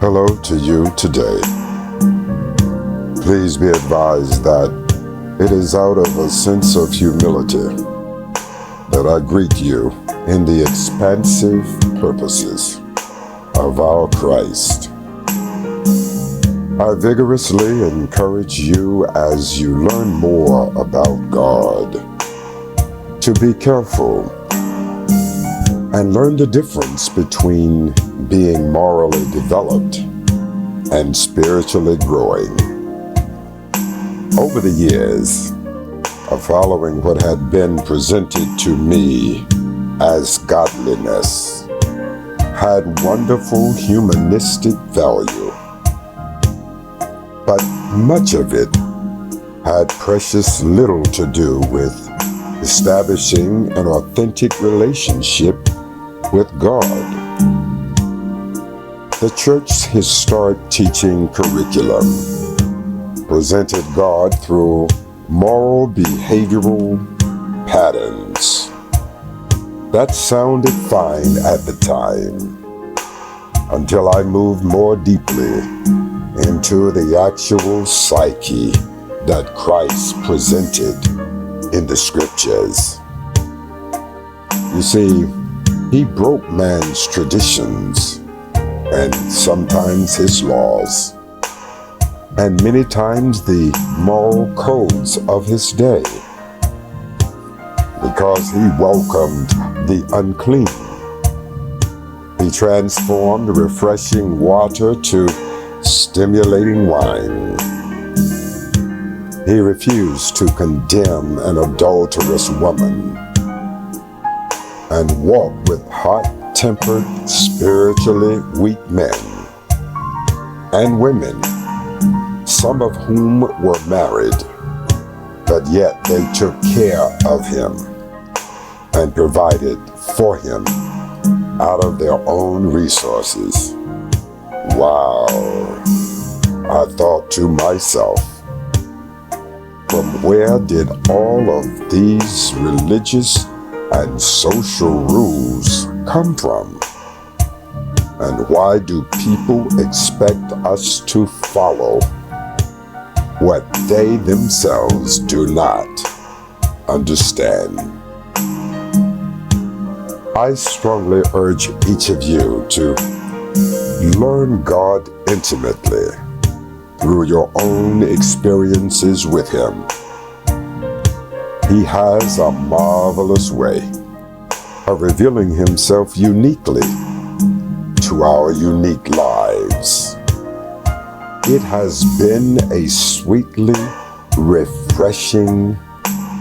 Hello to you today. Please be advised that it is out of a sense of humility that I greet you in the expansive purposes of our Christ. I vigorously encourage you as you learn more about God to be careful and learn the difference between being morally developed and spiritually growing. Over the years of following what had been presented to me as godliness had wonderful humanistic value, but much of it had precious little to do with establishing an authentic relationship with God. The church's historic teaching curriculum presented God through moral behavioral patterns that sounded fine at the time, until I moved more deeply into the actual psyche that Christ presented in the scriptures. You see, he broke man's traditions and sometimes his laws, and many times the moral codes of his day, because he welcomed the unclean. He transformed refreshing water to stimulating wine. He refused to condemn an adulterous woman and walked with hot-tempered, spiritually weak men and women, some of whom were married, but yet they took care of him and provided for him out of their own resources. Wow, I thought to myself, from where did all of these religious and social rules come from? And why do people expect us to follow what they themselves do not understand? I strongly urge each of you to learn God intimately through your own experiences with Him. He has a marvelous way of revealing Himself uniquely to our unique lives. It has been a sweetly refreshing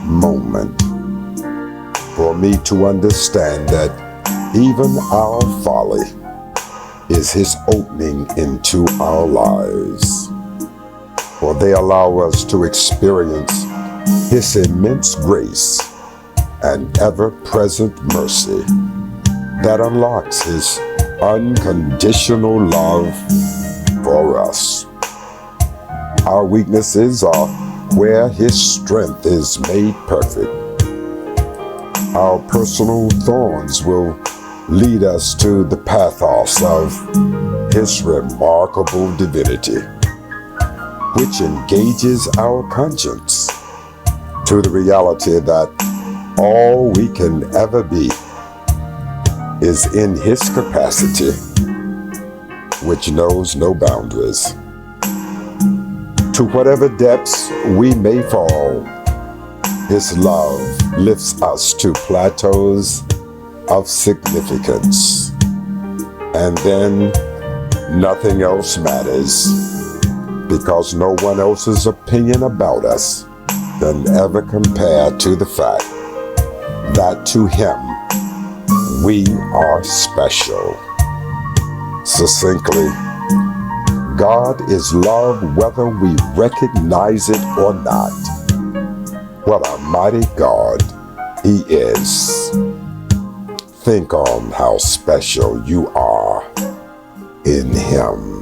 moment for me to understand that even our folly is His opening into our lives, for they allow us to experience His immense grace and ever-present mercy that unlocks His unconditional love for us. Our weaknesses are where His strength is made perfect. Our personal thorns will lead us to the pathos of His remarkable divinity, which engages our conscience to the reality that all we can ever be is in His capacity, which knows no boundaries. To whatever depths we may fall, His love lifts us to plateaus of significance, and then nothing else matters, because no one else's opinion about us can ever compare to the fact that to Him we are special. Succinctly, God is love whether we recognize it or not. What a mighty God He is. Think on how special you are in Him.